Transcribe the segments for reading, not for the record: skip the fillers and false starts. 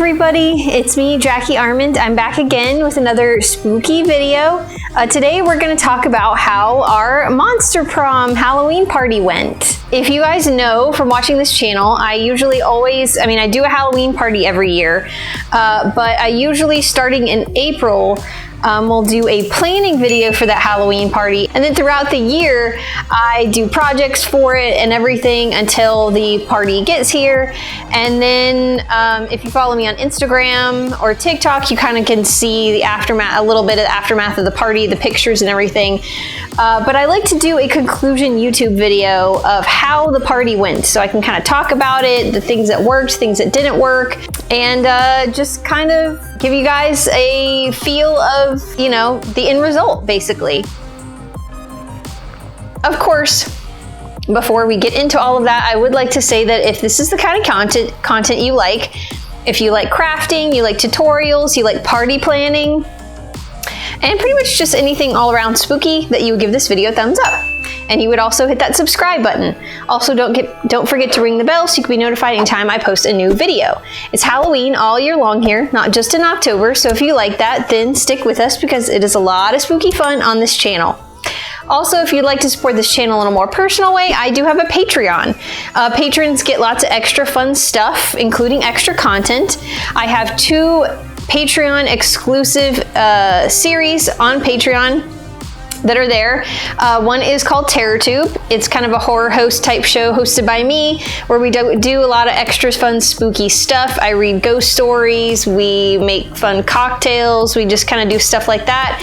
everybody, it's me, Jackie Armand. I'm back again with another spooky video. Today we're going to talk about how our Monster Prom Halloween party went. If you guys know from watching this channel, I do a Halloween party every year, but I usually, starting in April, we'll do a planning video for that Halloween party, and then throughout the year I do projects for it and everything until the party gets here. And then if you follow me on Instagram or TikTok, you kind of can see the aftermath, a little bit of the aftermath of the party, the pictures and everything. But I like to do a conclusion YouTube video of how the party went, so I can kind of talk about it, the things that worked, things that didn't work, and just kind of give you guys a feel of, you know, the end result, basically. Of course, before we get into all of that, I would like to say that if this is the kind of content you like, if you like crafting, you like tutorials, you like party planning, and pretty much just anything all around spooky, that you would give this video a thumbs up. And you would also hit that subscribe button. Also, don't forget to ring the bell so you can be notified anytime I post a new video. It's Halloween all year long here, not just in October, so if you like that, then stick with us because it is a lot of spooky fun on this channel. Also, if you'd like to support this channel in a more personal way, I do have a Patreon. Patrons get lots of extra fun stuff, including extra content. I have 2 Patreon exclusive series on Patreon that are there. One is called Terror Tube. It's kind of a horror host type show hosted by me, where we do a lot of extra fun spooky stuff. I read ghost stories, we make fun cocktails, we just kind of do stuff like that.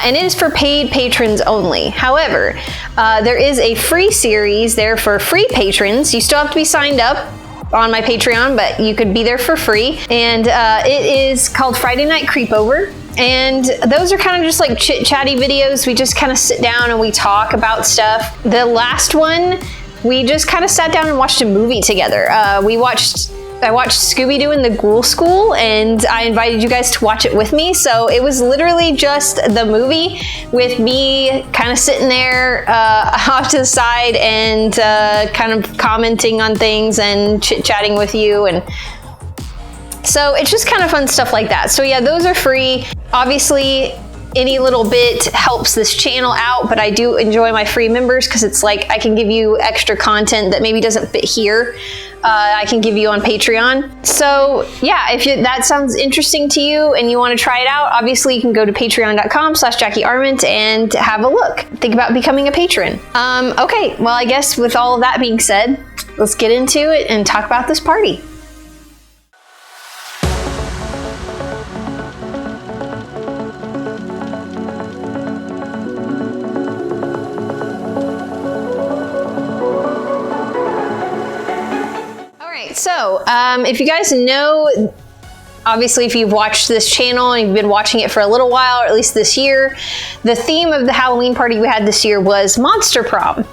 And it is for paid patrons only. However, there is a free series there for free patrons. You still have to be signed up on my Patreon, but you could be there for free. And it is called Friday Night Creepover. And those are kind of just like chit-chatty videos. We just kind of sit down and we talk about stuff. The last one, we just kind of sat down and watched a movie together. I watched Scooby-Doo and the Ghoul School, and I invited you guys to watch it with me. So it was literally just the movie with me kind of sitting there off to the side and kind of commenting on things and chit-chatting with you. And so it's just kind of fun stuff like that. So yeah, those are free. Obviously, any little bit helps this channel out, but I do enjoy my free members because it's like I can give you extra content that maybe doesn't fit here. I can give you on Patreon. So yeah, if that sounds interesting to you and you want to try it out, obviously you can go to patreon.com/Jackie Armand and have a look. Think about becoming a patron. Okay, well, I guess with all of that being said, let's get into it and talk about this party. So, if you guys know, obviously if you've watched this channel and you've been watching it for a little while, or at least this year, the theme of the Halloween party we had this year was Monster Prom.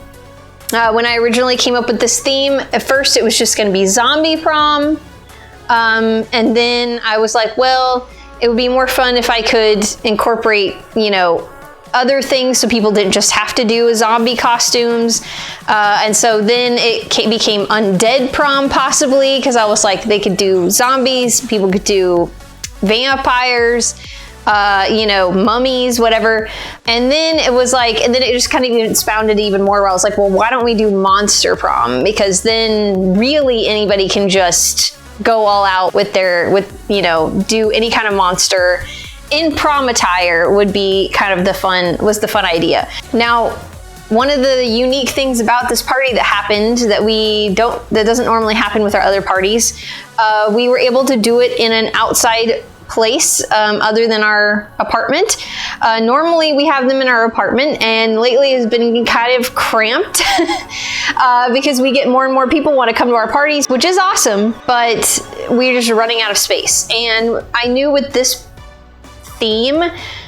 When I originally came up with this theme, at first it was just going to be Zombie Prom, and then I was like, well, it would be more fun if I could incorporate, you know, other things so people didn't just have to do zombie costumes. And so then it became Undead Prom, possibly, because I was like, they could do zombies, people could do vampires, you know, mummies, whatever. And then it was like, and then it just kind of expounded even more, where I was like, well, why don't we do Monster Prom? Because then really anybody can just go all out with you know, do any kind of monster in prom attire would be kind of the fun idea. Now, one of the unique things about this party that happened that doesn't normally happen with our other parties, we were able to do it in an outside place other than our apartment. Normally we have them in our apartment, and lately it's been kind of cramped because we get more and more people want to come to our parties, which is awesome, but we're just running out of space. And I knew with this theme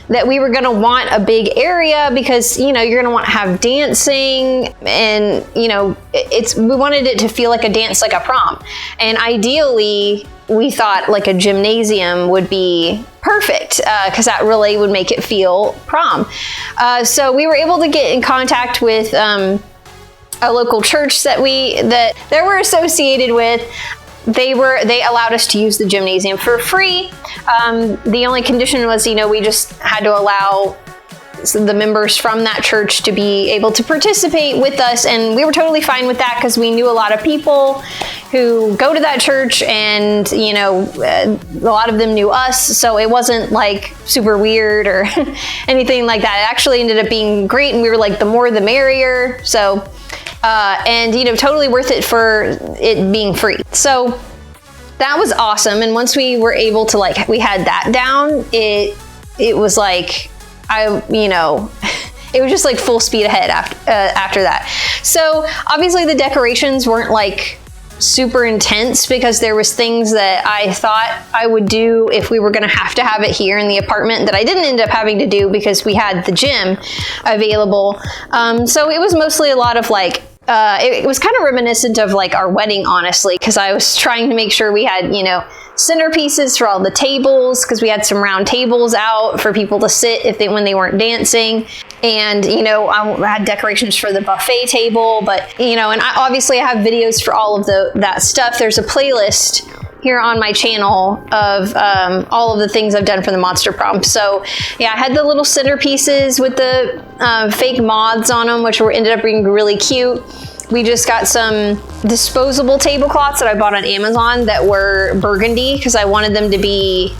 that we were going to want a big area because, you know, you're going to want to have dancing, and, you know, we wanted it to feel like a dance, like a prom. And ideally we thought like a gymnasium would be perfect because that really would make it feel prom. So we were able to get in contact with a local church that we're associated with. they allowed us to use the gymnasium for free. The only condition was, we just had to allow the members from that church to be able to participate with us, and we were totally fine with that because we knew a lot of people who go to that church, and a lot of them knew us, so it wasn't like super weird or anything like that. It actually ended up being great, and we were like, the more the merrier. So and totally worth it for it being free. So that was awesome. And once we were able to we had that down, it was like, it was just like full speed ahead after that. So obviously the decorations weren't like super intense because there was things that I thought I would do if we were going to have it here in the apartment that I didn't end up having to do because we had the gym available. So it was mostly a lot of it was kind of reminiscent of our wedding, honestly, because I was trying to make sure we had, centerpieces for all the tables, because we had some round tables out for people to sit when they weren't dancing. And, I had decorations for the buffet table, but, and obviously I have videos for all of that stuff. There's a playlist here on my channel of all of the things I've done for the Monster Prom. So yeah, I had the little centerpieces with the fake moths on them, which ended up being really cute. We just got some disposable tablecloths that I bought on Amazon that were burgundy because I wanted them to be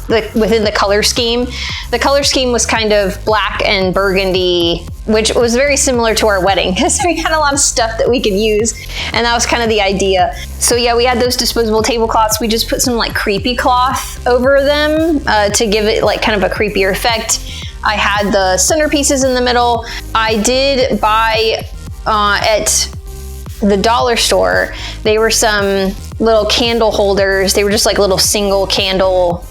within the color scheme. The color scheme was kind of black and burgundy, which was very similar to our wedding because we had a lot of stuff that we could use, and that was kind of the idea. So yeah, we had those disposable tablecloths. We just put some creepy cloth over them to give it kind of a creepier effect. I had the centerpieces in the middle. I did buy at the dollar store, they were some little candle holders. They were just little single candle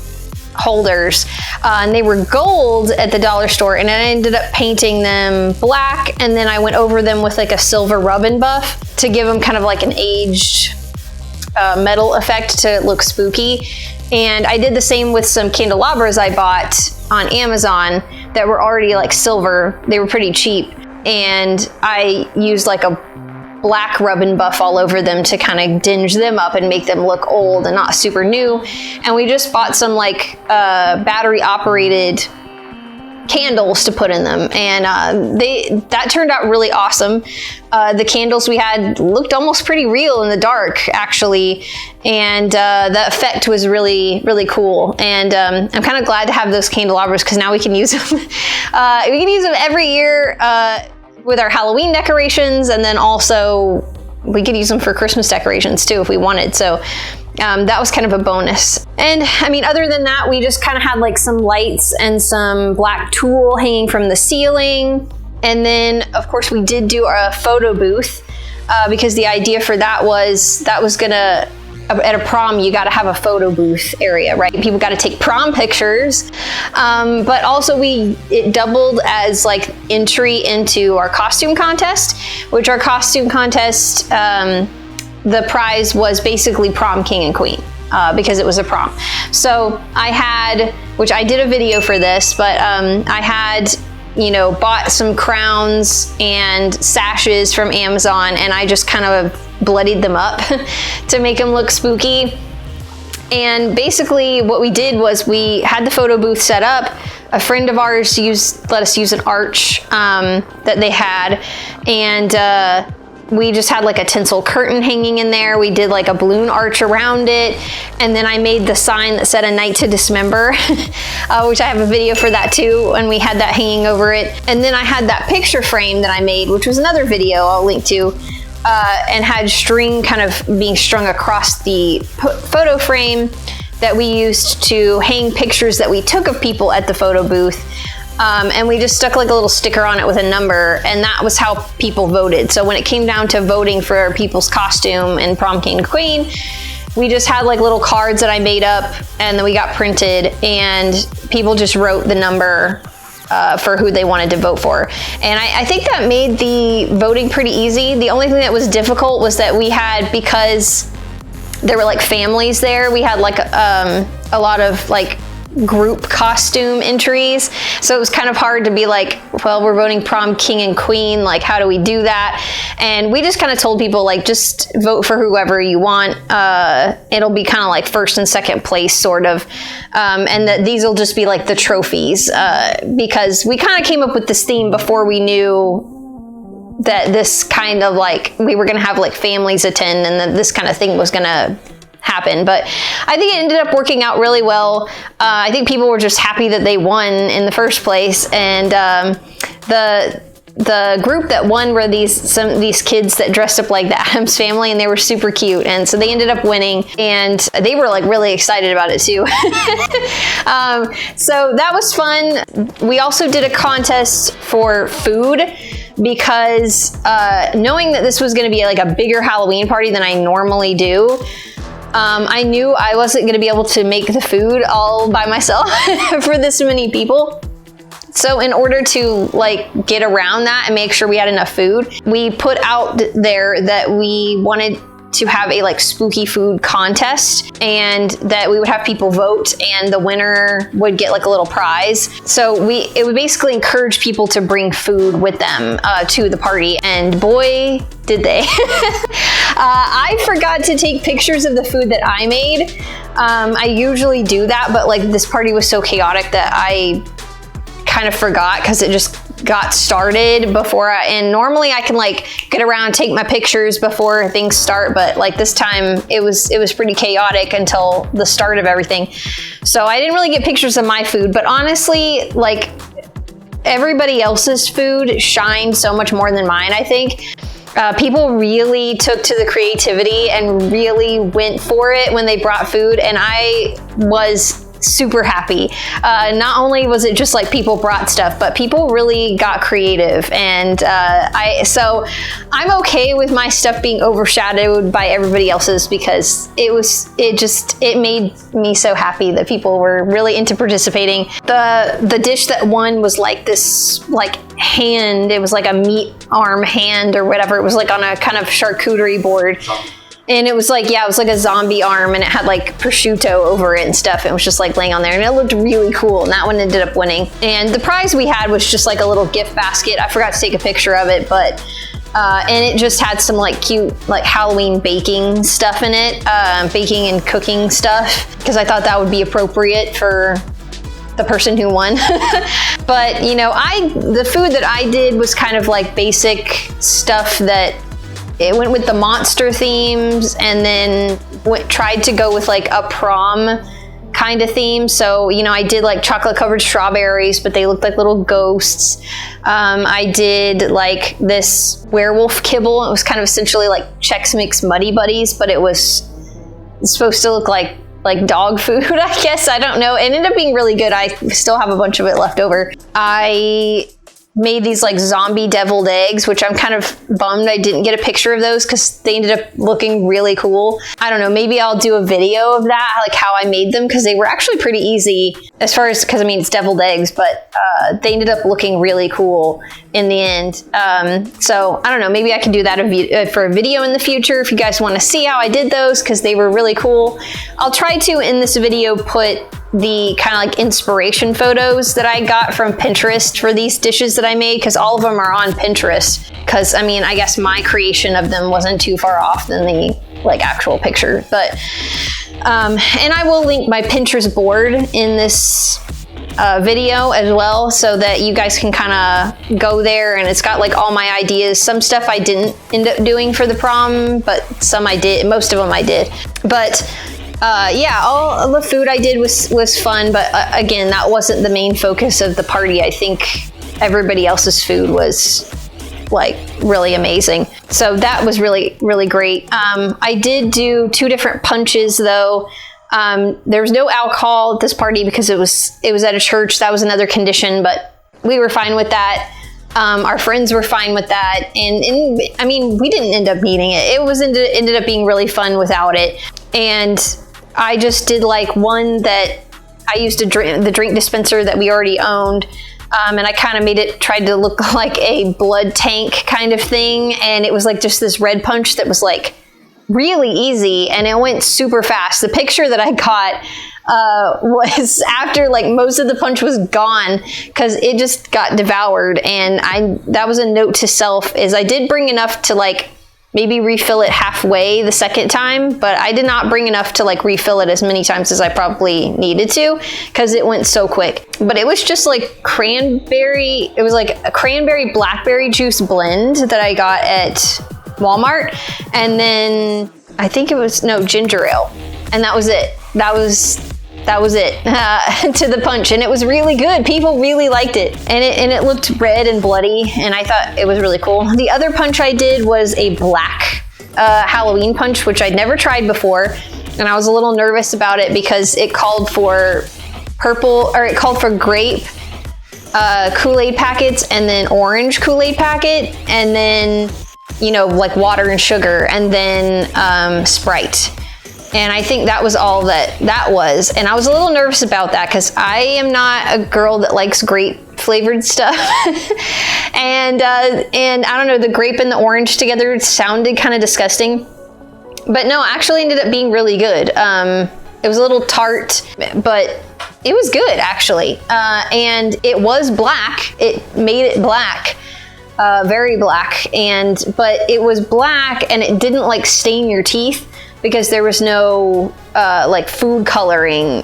holders, and they were gold at the dollar store, and I ended up painting them black, and then I went over them with a silver rub and buff to give them kind of an aged metal effect to look spooky. And I did the same with some candelabras I bought on Amazon that were already silver. They were pretty cheap, and I used a black rub and buff all over them to kind of dinge them up and make them look old and not super new. And we just bought some battery operated candles to put in them, and that turned out really awesome. The candles we had looked almost pretty real in the dark, actually, and the effect was really, really cool. And I'm kind of glad to have those candelabras because now we can use them. We can use them every year with our Halloween decorations, and then also we could use them for Christmas decorations too if we wanted. So that was kind of a bonus. And other than that, we just kind of had some lights and some black tulle hanging from the ceiling. And then of course we did do a photo booth because the idea for that was gonna, at a prom, you got to have a photo booth area, right? People got to take prom pictures, but also it doubled as entry into our costume contest, which our costume contest, the prize was basically prom king and queen. Because it was a prom. So which I did a video for this, but I had bought some crowns and sashes from Amazon, and I just kind of bloodied them up to make them look spooky. And basically what we did was we had the photo booth set up. A friend of ours let us use an arch that they had, and we just had a tinsel curtain hanging in there. We did a balloon arch around it. And then I made the sign that said "A Night to Dismember," which I have a video for that too. And we had that hanging over it. And then I had that picture frame that I made, which was another video I'll link to, and had string kind of being strung across the photo frame that we used to hang pictures that we took of people at the photo booth. And we just stuck a little sticker on it with a number, and that was how people voted. So when it came down to voting for people's costume and prom king and queen, we just had little cards that I made up, and then we got printed, and people just wrote the number for who they wanted to vote for. And I think that made the voting pretty easy. The only thing that was difficult was that we had, because there were families there, we had a lot of group costume entries. So it was kind of hard to be like, well, we're voting prom king and queen. Like, how do we do that? And we just kind of told people, like, just vote for whoever you want. It'll be kind of like first and second place, sort of. And that these will just be like the trophies, because we kind of came up with this theme before we knew that this kind of like, we were going to have like families attend and that this kind of thing was going to happen. But I think it ended up working out really well. I think people were just happy that they won in the first place. And the group that won were these kids that dressed up like the Addams Family, and they were super cute. And so they ended up winning, and they were like really excited about it too. So that was fun. We also did a contest for food, because knowing that this was going to be like a bigger Halloween party than I normally do, I knew I wasn't going to be able to make the food all by myself for this many people. So in order to like get around that and make sure we had enough food, we put out there that we wanted to have a like spooky food contest, and that we would have people vote and the winner would get like a little prize. So it would basically encourage people to bring food with them to the party, and boy did they. I forgot to take pictures of the food that I made. I usually do that, but like this party was so chaotic that I kind of forgot, because it just got started before and normally I can like get around and take my pictures before things start, but like this time it was pretty chaotic until the start of everything. So I didn't really get pictures of my food, but honestly, like everybody else's food shined so much more than mine, I think. People really took to the creativity and really went for it when they brought food, and I was super happy. Not only was it just like people brought stuff, but people really got creative, and so I'm okay with my stuff being overshadowed by everybody else's, because it made me so happy that people were really into participating. The dish that won was like this like hand, it was like a meat arm hand or whatever. It was like on a kind of charcuterie board. And it was like, yeah, it was like a zombie arm, and it had like prosciutto over it and stuff. It was just like laying on there, and it looked really cool. And that one ended up winning. And the prize we had was just like a little gift basket. I forgot to take a picture of it, but and it just had some like cute like Halloween baking stuff in it, baking and cooking stuff, because I thought that would be appropriate for the person who won. But you know, the food that I did was kind of like basic stuff that it went with the monster themes, and then tried to go with like a prom kind of theme. So, you know, I did like chocolate covered strawberries, but they looked like little ghosts. I did like this werewolf kibble. It was kind of essentially like Chex Mix Muddy Buddies, but it was supposed to look like dog food, I guess. I don't know. It ended up being really good. I still have a bunch of it left over. I made these like zombie deviled eggs, which I'm kind of bummed I didn't get a picture of those, because they ended up looking really cool. I don't know, maybe I'll do a video of that, like how I made them, because they were actually pretty easy as far as, because I mean it's deviled eggs, but they ended up looking really cool in the end. So I don't know, maybe I can do that for a video in the future if you guys want to see how I did those, because they were really cool. I'll try to in this video put the kind of like inspiration photos that I got from Pinterest for these dishes that I made, because all of them are on Pinterest, because I mean, I guess my creation of them wasn't too far off than the like actual picture. But and I will link my Pinterest board in this video as well, so that you guys can kind of go there, and it's got like all my ideas. Some stuff I didn't end up doing for the prom, but some I did. Most of them I did. But yeah, all the food I did was fun, but again, that wasn't the main focus of the party. I think everybody else's food was like really amazing. So that was really, really great. I did do 2 different punches though. There was no alcohol at this party because it was at a church. That was another condition, but we were fine with that. Our friends were fine with that. And I mean, we didn't end up needing it. It ended up being really fun without it. And I just did like one that I used the drink dispenser that we already owned. And I kind of tried to look like a blood tank kind of thing. And it was like just this red punch that was like really easy, and it went super fast. The picture that I got, was after like most of the punch was gone, because it just got devoured. And that was a note to self, is I did bring enough to like maybe refill it halfway the second time, but I did not bring enough to like refill it as many times as I probably needed to, because it went so quick. But it was just like it was like a cranberry blackberry juice blend that I got at Walmart, and then I think it was ginger ale, and that was it. That was it to the punch, and it was really good. People really liked it, and it looked red and bloody, and I thought it was really cool. The other punch I did was a black Halloween punch, which I'd never tried before, and I was a little nervous about it because it called for grape Kool-Aid packets, and then orange Kool-Aid packet, and then like water and sugar, and then Sprite. And I think that was all that was. And I was a little nervous about that because I am not a girl that likes grape flavored stuff. and I don't know, the grape and the orange together sounded kind of disgusting. But no, actually ended up being really good. It was a little tart, but it was good actually. And it was black. It made it black. Very black. But it was black, and it didn't like stain your teeth, because there was no like food coloring,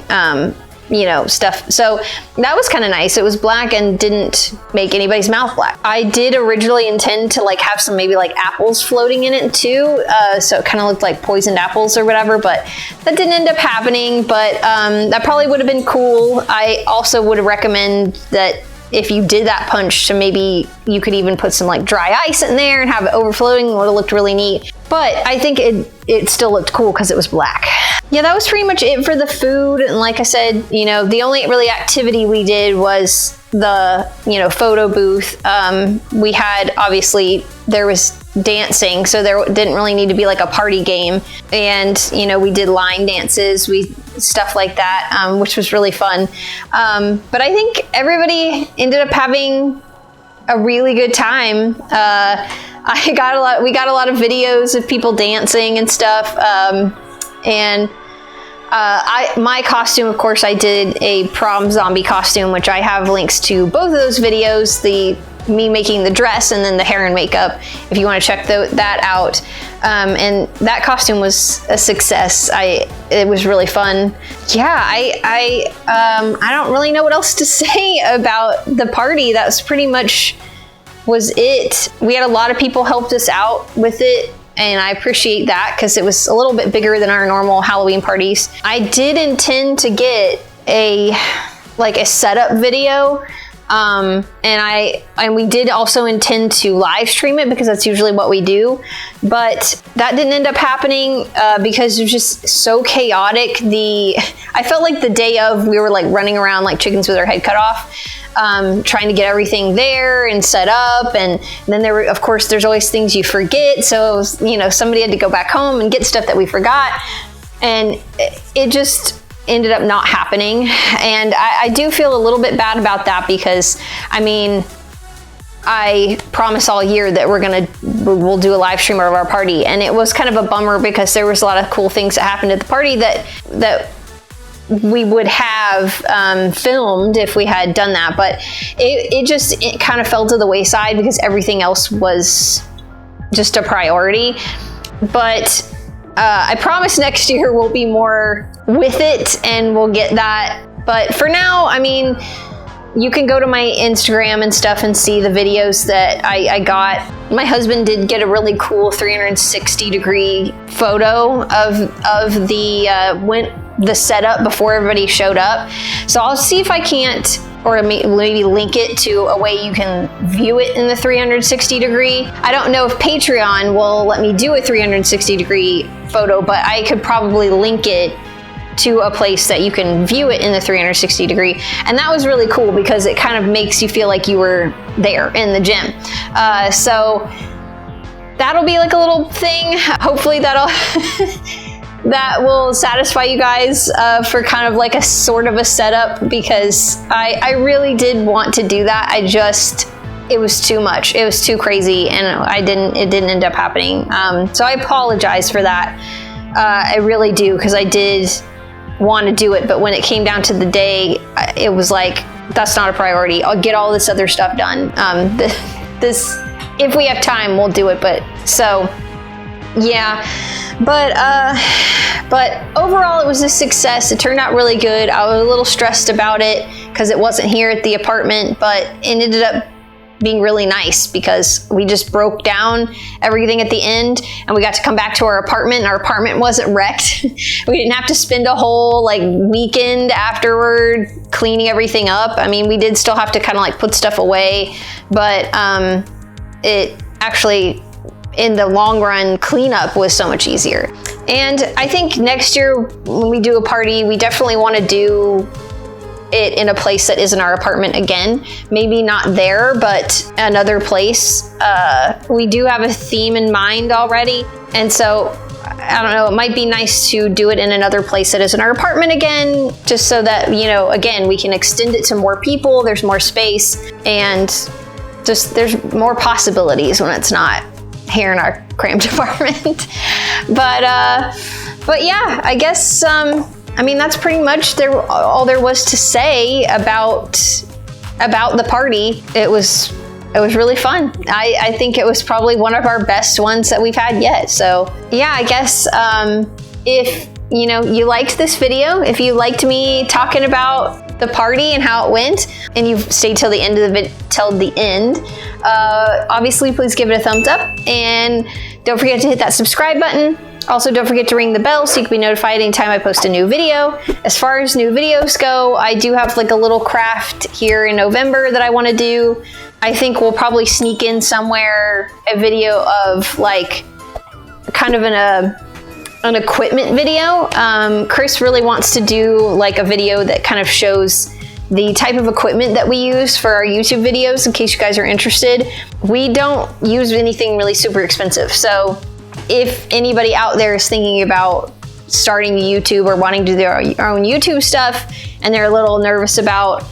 stuff. So that was kind of nice. It was black and didn't make anybody's mouth black. I did originally intend to like have some maybe like apples floating in it too. So it kind of looked like poisoned apples or whatever, but that didn't end up happening. But that probably would have been cool. I also would recommend that if you did that punch, so maybe you could even put some like dry ice in there and have it overflowing. It would have looked really neat. But I think it still looked cool because it was black. Yeah, that was pretty much it for the food. And like I said, the only really activity we did was the, photo booth. We had, obviously, there was dancing, so there didn't really need to be like a party game. And, we did line dances, stuff like that, which was really fun. But I think everybody ended up having a really good time. We got a lot of videos of people dancing and stuff. My costume, of course, I did a prom zombie costume, which I have links to both of those videos, me making the dress and then the hair and makeup, if you want to check that out. And that costume was a success. It was really fun. Yeah, I don't really know what else to say about the party. That was pretty much was it. We had a lot of people helped us out with it, and I appreciate that because it was a little bit bigger than our normal Halloween parties. I did intend to get a setup video, and we did also intend to live stream it because that's usually what we do, but that didn't end up happening because it was just so chaotic. I felt like the day of, we were like running around like chickens with our head cut off, trying to get everything there and set up, and then there's always things you forget, so it was, somebody had to go back home and get stuff that we forgot, and it just ended up not happening. And I do feel a little bit bad about that because I promise all year that we'll do a live stream of our party, and it was kind of a bummer because there was a lot of cool things that happened at the party that we would have filmed if we had done that, but it kind of fell to the wayside because everything else was just a priority. But I promise next year we'll be more with it and we'll get that. But for now, you can go to my Instagram and stuff and see the videos that I got. My husband did get a really cool 360-degree photo of the setup before everybody showed up. So I'll see if I can't, or maybe link it to a way you can view it in the 360 degree. I don't know if Patreon will let me do a 360 degree photo, but I could probably link it to a place that you can view it in the 360 degree. And that was really cool because it kind of makes you feel like you were there in the gym. So that'll be like a little thing. Hopefully that will satisfy you guys for kind of like a sort of a setup, because I really did want to do that. It was too much. It was too crazy, and it didn't end up happening. So I apologize for that. I really do, because I did want to do it, but when it came down to the day, it was like, that's not a priority. I'll get all this other stuff done. This, if we have time, we'll do it. But so, yeah. But overall, it was a success. It turned out really good. I was a little stressed about it because it wasn't here at the apartment, but it ended up being really nice because we just broke down everything at the end and we got to come back to our apartment, and our apartment wasn't wrecked. We didn't have to spend a whole like weekend afterward cleaning everything up. I mean, we did still have to kind of like put stuff away, but it actually, in the long run, cleanup was so much easier. And I think next year when we do a party, we definitely want to do it in a place that isn't our apartment again. Maybe not there, but another place. We do have a theme in mind already. And so, I don't know, it might be nice to do it in another place that isn't our apartment again, just so that, you know, again, we can extend it to more people, there's more space, and just there's more possibilities when it's not here in our cramped apartment. But yeah, I guess, I mean, that's pretty much all there was to say about the party. It was really fun. I think it was probably one of our best ones that we've had yet. So yeah, I guess if you know you liked this video, if you liked me talking about the party and how it went, and you've stayed till the end of the end, obviously please give it a thumbs up, and don't forget to hit that subscribe button. Also, don't forget to ring the bell so you can be notified anytime I post a new video. As far as new videos go, I do have like a little craft here in November that I want to do. I think we'll probably sneak in somewhere a video of like kind of an equipment video. Chris really wants to do like a video that kind of shows the type of equipment that we use for our YouTube videos, in case you guys are interested. We don't use anything really super expensive. So if anybody out there is thinking about starting YouTube or wanting to do their own YouTube stuff, and they're a little nervous about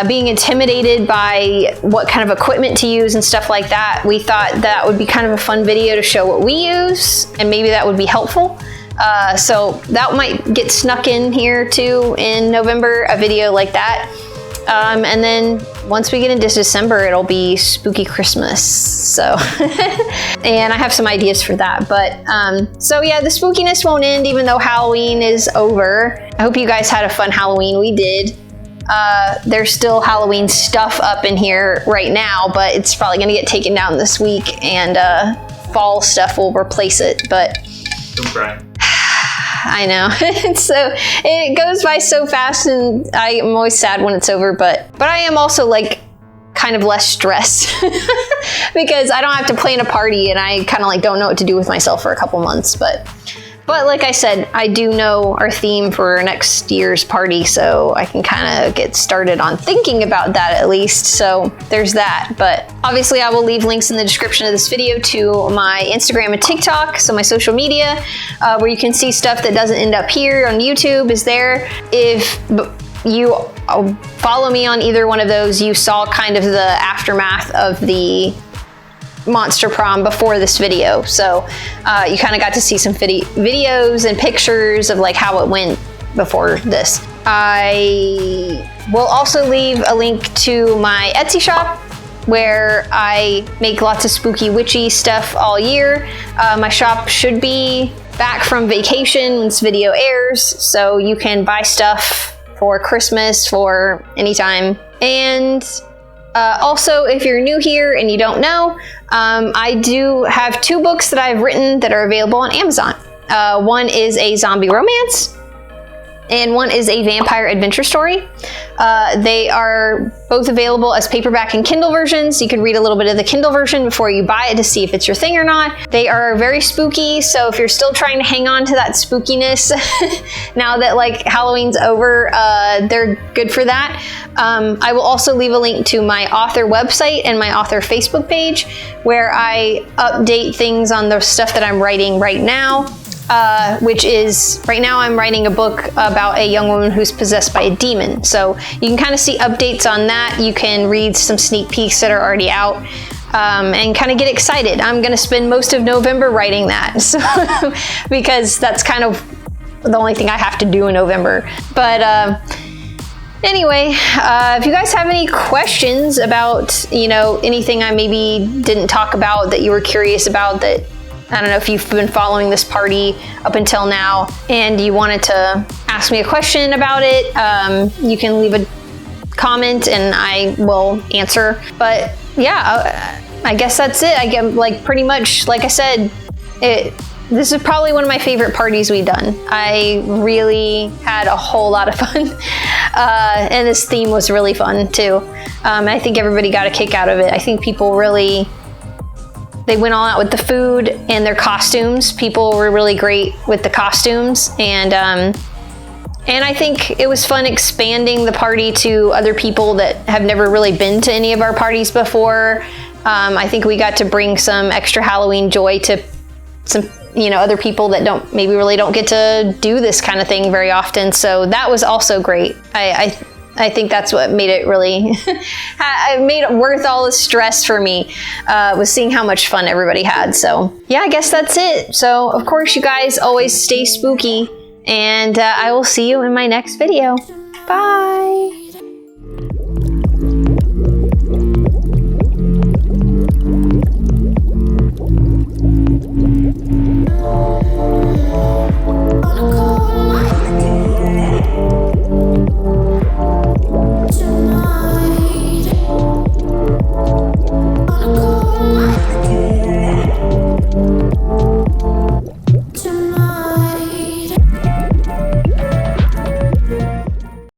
being intimidated by what kind of equipment to use and stuff like that, we thought that would be kind of a fun video to show what we use, and maybe that would be helpful. So that might get snuck in here too in November, a video like that. And then once we get into December, it'll be spooky Christmas. So, and I have some ideas for that. But so yeah, the spookiness won't end even though Halloween is over. I hope you guys had a fun Halloween. We did. There's still Halloween stuff up in here right now, but it's probably gonna get taken down this week, and fall stuff will replace it. But don't cry. I know. So it goes by so fast, and I'm always sad when it's over, but I am also like kind of less stressed because I don't have to plan a party, and I kind of like don't know what to do with myself for a couple months. But like I said, I do know our theme for next year's party, so I can kind of get started on thinking about that at least. So there's that. But obviously I will leave links in the description of this video to my Instagram and TikTok, so my social media, where you can see stuff that doesn't end up here on YouTube is there. If you follow me on either one of those, you saw kind of the aftermath of the Monster Prom before this video, so you kind of got to see some videos and pictures of like how it went before this. I will also leave a link to my Etsy shop where I make lots of spooky witchy stuff all year. My shop should be back from vacation when this video airs, so you can buy stuff for Christmas, for anytime. And also, if you're new here and you don't know, I do have 2 books that I've written that are available on Amazon. One is a zombie romance, and one is a vampire adventure story. They are both available as paperback and Kindle versions. You can read a little bit of the Kindle version before you buy it to see if it's your thing or not. They are very spooky, so if you're still trying to hang on to that spookiness now that like Halloween's over, they're good for that. I will also leave a link to my author website and my author Facebook page where I update things on the stuff that I'm writing right now. Which is, right now I'm writing a book about a young woman who's possessed by a demon. So you can kind of see updates on that. You can read some sneak peeks that are already out, and kind of get excited. I'm going to spend most of November writing that, so because that's kind of the only thing I have to do in November. But anyway, if you guys have any questions about, you know, anything I maybe didn't talk about that you were curious about, that I don't know if you've been following this party up until now and you wanted to ask me a question about it, you can leave a comment and I will answer. But yeah, I guess that's it. I get, like, pretty much, like I said, this is probably one of my favorite parties we've done. I really had a whole lot of fun. And this theme was really fun too. I think everybody got a kick out of it. I think people really, they went all out with the food and their costumes. People were really great with the costumes. And I think it was fun expanding the party to other people that have never really been to any of our parties before. I think we got to bring some extra Halloween joy to some, you know, other people that really don't get to do this kind of thing very often. So that was also great. I think that's what made it really, made it worth all the stress for me, was seeing how much fun everybody had. So yeah, I guess that's it. So of course, you guys always stay spooky, and I will see you in my next video. Bye.